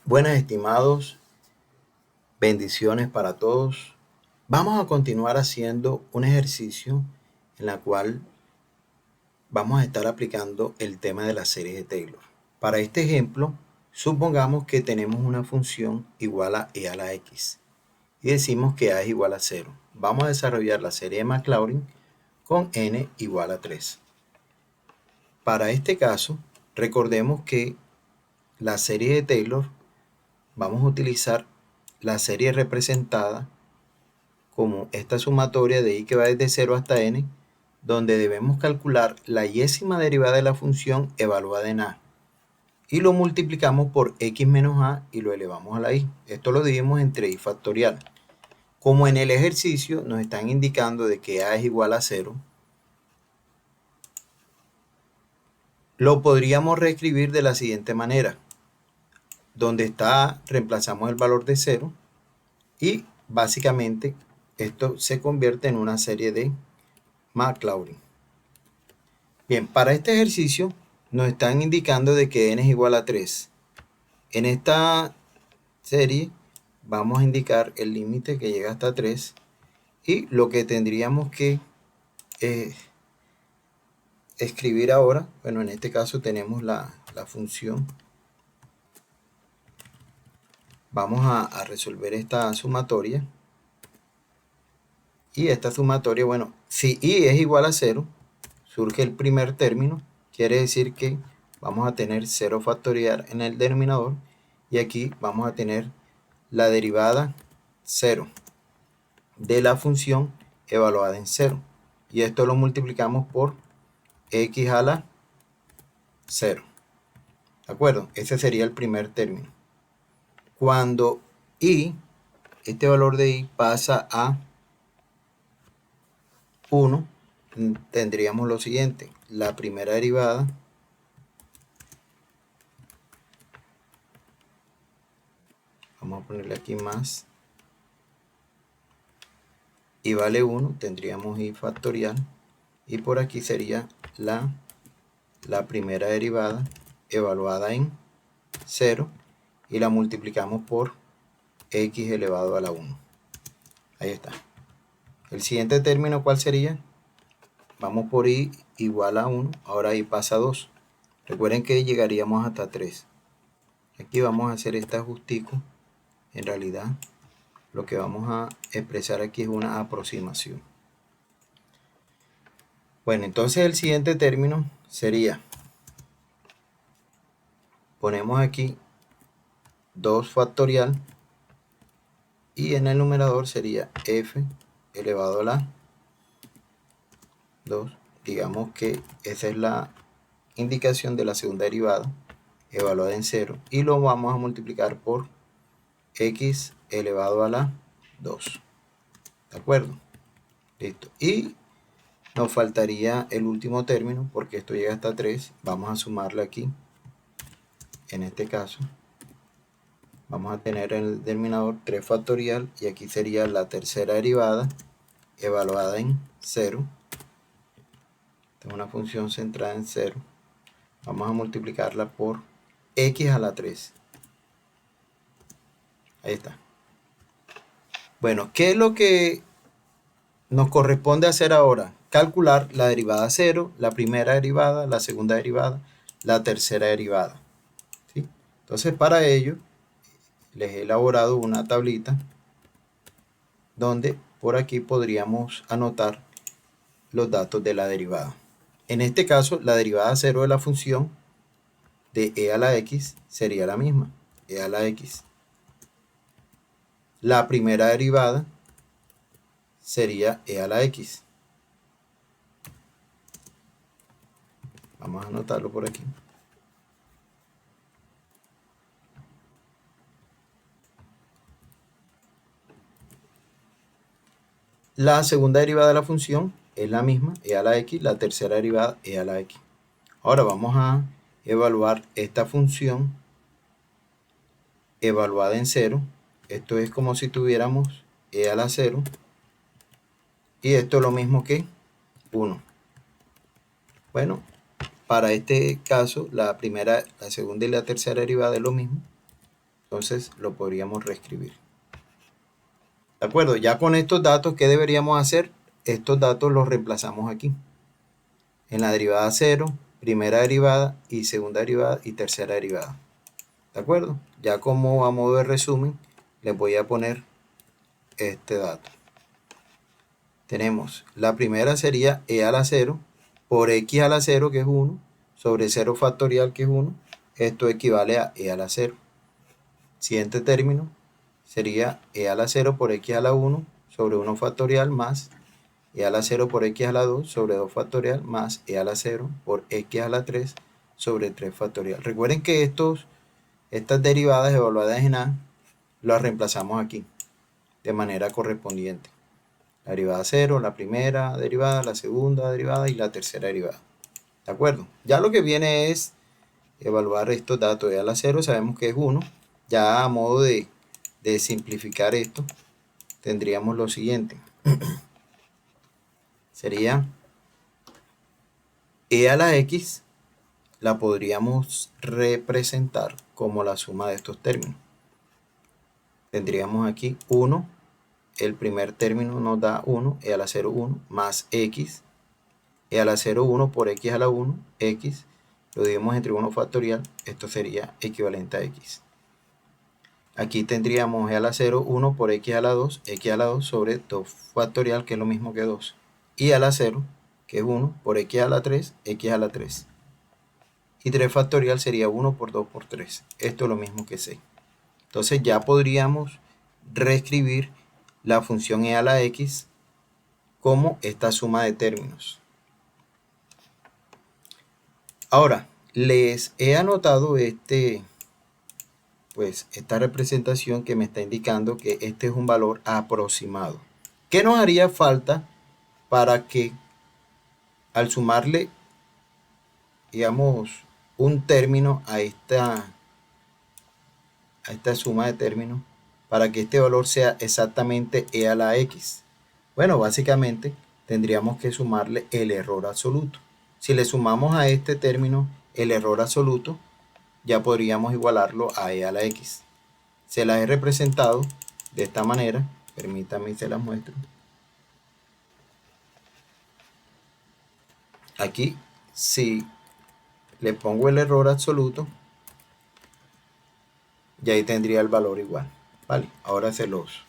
Buenas estimados, bendiciones para todos. Vamos a continuar haciendo un ejercicio en la cual vamos a estar aplicando el tema de la serie de Taylor. Para este ejemplo, supongamos que tenemos una función igual a e a la x y decimos que a es igual a 0. Vamos a desarrollar la serie de Maclaurin con n igual a 3. Para este caso, recordemos que la serie de Taylor vamos a utilizar la serie representada como esta sumatoria de i que va desde 0 hasta n, donde debemos calcular la yésima derivada de la función evaluada en a y lo multiplicamos por x menos a y lo elevamos a la i. Esto lo dividimos entre i factorial. Como en el ejercicio nos están indicando de que a es igual a 0, lo podríamos reescribir de la siguiente manera. Donde está a, reemplazamos el valor de 0 y básicamente esto se convierte en una serie de Maclaurin. Bien, para este ejercicio nos están indicando de que n es igual a 3. En esta serie vamos a indicar el límite que llega hasta 3 y lo que tendríamos que escribir ahora, bueno, en este caso tenemos la función. Vamos a resolver esta sumatoria. Y esta sumatoria, bueno, si i es igual a 0, surge el primer término, quiere decir que vamos a tener 0 factorial en el denominador y aquí vamos a tener la derivada 0 de la función evaluada en 0 y esto lo multiplicamos por x a la 0. ¿De acuerdo? Ese sería el primer término. Cuando i, este valor de i pasa a 1, tendríamos lo siguiente: la primera derivada vamos a ponerle aquí más y vale 1, tendríamos i factorial y por aquí sería la primera derivada evaluada en 0 y la multiplicamos por x elevado a la 1. Ahí está. El siguiente término, ¿cuál sería? Vamos por i igual a 1, ahora i pasa a 2. Recuerden que llegaríamos hasta 3. Aquí vamos a hacer este ajustico. En realidad, lo que vamos a expresar aquí es una aproximación. Bueno, entonces el siguiente término sería, ponemos aquí 2 factorial y en el numerador sería f elevado a la 2. Digamos que esa es la indicación de la segunda derivada evaluada en 0 y lo vamos a multiplicar por x elevado a la 2. ¿De acuerdo? Listo. Y nos faltaría el último término porque esto llega hasta 3. Vamos a sumarle aquí. En este caso vamos a tener en el denominador 3 factorial y aquí sería la tercera derivada evaluada en 0. Esta es una función centrada en 0. Vamos a multiplicarla por x a la 3. Ahí está. Bueno, ¿qué es lo que nos corresponde hacer ahora? Calcular la derivada 0, la primera derivada, la segunda derivada, la tercera derivada. ¿Sí? Entonces, para ello, les he elaborado una tablita donde por aquí podríamos anotar los datos de la derivada. En este caso, la derivada 0 de la función de e a la x sería la misma, e a la x. La primera derivada sería e a la x. Vamos a anotarlo por aquí. La segunda derivada de la función es la misma, e a la x. La tercera derivada, e a la x. Ahora vamos a evaluar esta función evaluada en 0. Esto es como si tuviéramos e a la 0. Y esto es lo mismo que 1. Bueno, para este caso, la primera, la segunda y la tercera derivada es lo mismo. Entonces lo podríamos reescribir. ¿De acuerdo? Ya con estos datos, ¿qué deberíamos hacer? Estos datos los reemplazamos aquí. En la derivada 0, primera derivada y segunda derivada y tercera derivada. ¿De acuerdo? Ya como a modo de resumen, les voy a poner este dato. Tenemos, la primera sería e a la 0 por x a la 0, que es 1, sobre 0 factorial, que es 1. Esto equivale a e a la 0. Siguiente término sería e a la 0 por x a la 1 sobre 1 factorial más e a la 0 por x a la 2 sobre 2 factorial más e a la 0 por x a la 3 sobre 3 factorial. Recuerden que estas derivadas evaluadas en A las reemplazamos aquí de manera correspondiente. La derivada 0, la primera derivada, la segunda derivada y la tercera derivada. ¿De acuerdo? Ya lo que viene es evaluar estos datos. E a la 0 sabemos que es 1. Ya a modo de simplificar esto, tendríamos lo siguiente. Sería e a la x, la podríamos representar como la suma de estos términos. Tendríamos aquí 1, el primer término nos da 1, e a la 0, 1, más x, e a la 0, 1 por x a la 1, x, lo dividimos entre 1 factorial, esto sería equivalente a x. Aquí tendríamos e a la 0, 1 por x a la 2 sobre 2 factorial, que es lo mismo que 2. Y a la 0, que es 1 por x a la 3, x a la 3. Y 3 factorial sería 1 por 2 por 3. Esto es lo mismo que 6. Entonces ya podríamos reescribir la función e a la x como esta suma de términos. Ahora, les he anotado esta representación que me está indicando que este es un valor aproximado. ¿Qué nos haría falta para que al sumarle, digamos, un término a esta suma de términos, para que este valor sea exactamente e a la x? Bueno, básicamente tendríamos que sumarle el error absoluto. Si le sumamos a este término el error absoluto, ya podríamos igualarlo a e a la x. Se las he representado de esta manera. Permítanme, se las muestro. Aquí, si le pongo el error absoluto, y ahí tendría el valor igual. Vale, ahora se los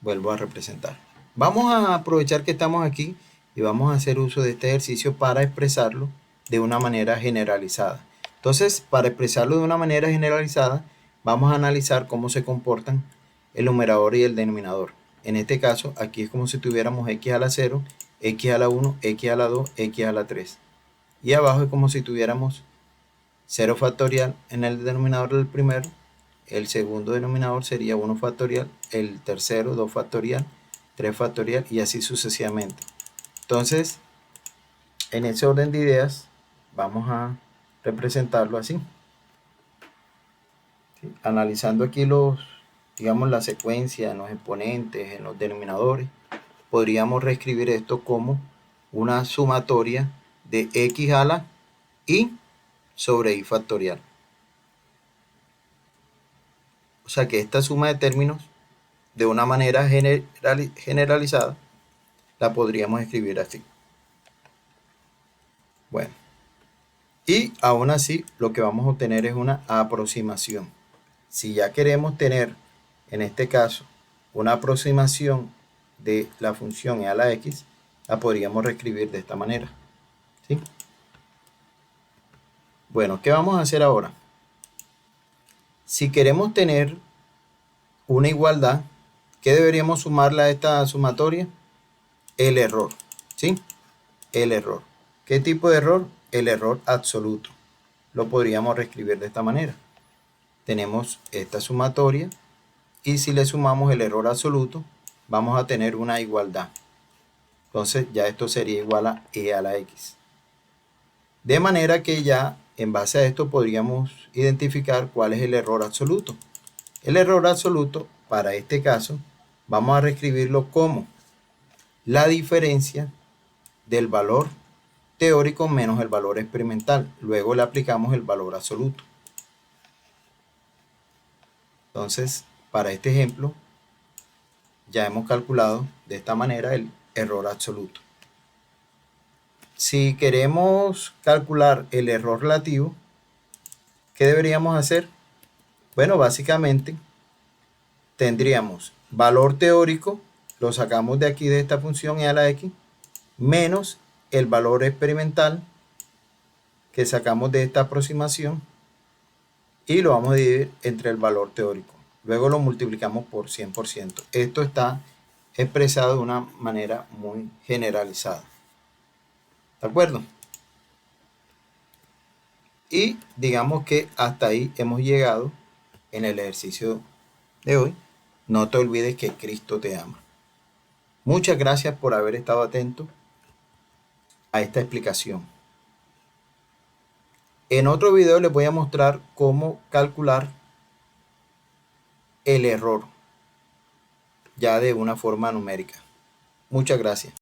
vuelvo a representar. Vamos a aprovechar que estamos aquí y vamos a hacer uso de este ejercicio para expresarlo de una manera generalizada. Entonces, para expresarlo de una manera generalizada, vamos a analizar cómo se comportan el numerador y el denominador. En este caso, aquí es como si tuviéramos x a la 0, x a la 1, x a la 2, x a la 3. Y abajo es como si tuviéramos 0 factorial en el denominador del primero, el segundo denominador sería 1 factorial, el tercero 2 factorial, 3 factorial y así sucesivamente. Entonces, en ese orden de ideas, vamos a representarlo así. ¿Sí? Analizando aquí digamos, la secuencia en los exponentes, en los denominadores, podríamos reescribir esto como una sumatoria de x a la y sobre y factorial. O sea que esta suma de términos, de una manera generalizada, la podríamos escribir así. Bueno, y aún así lo que vamos a obtener es una aproximación. Si ya queremos tener, en este caso, una aproximación de la función e a la x, la podríamos reescribir de esta manera. ¿Sí? Bueno, ¿qué vamos a hacer ahora? Si queremos tener una igualdad, ¿qué deberíamos sumarle a esta sumatoria? El error. ¿Sí? El error. ¿Qué tipo de error? El error absoluto. Lo podríamos reescribir de esta manera. Tenemos esta sumatoria y si le sumamos el error absoluto, vamos a tener una igualdad. Entonces ya esto sería igual a e a la x. De manera que ya en base a esto podríamos identificar cuál es el error absoluto. El error absoluto, para este caso, vamos a reescribirlo como la diferencia del valor teórico menos el valor experimental. Luego le aplicamos el valor absoluto. Entonces, para este ejemplo, ya hemos calculado de esta manera el error absoluto. Si queremos calcular el error relativo, ¿qué deberíamos hacer? Bueno, básicamente tendríamos valor teórico, lo sacamos de aquí de esta función e a la x, menos el valor experimental que sacamos de esta aproximación y lo vamos a dividir entre el valor teórico. Luego lo multiplicamos por 100%. Esto está expresado de una manera muy generalizada. ¿De acuerdo? Y digamos que hasta ahí hemos llegado en el ejercicio de hoy. No te olvides que Cristo te ama. Muchas gracias por haber estado atento a esta explicación. En otro video les voy a mostrar cómo calcular el error ya de una forma numérica. Muchas gracias.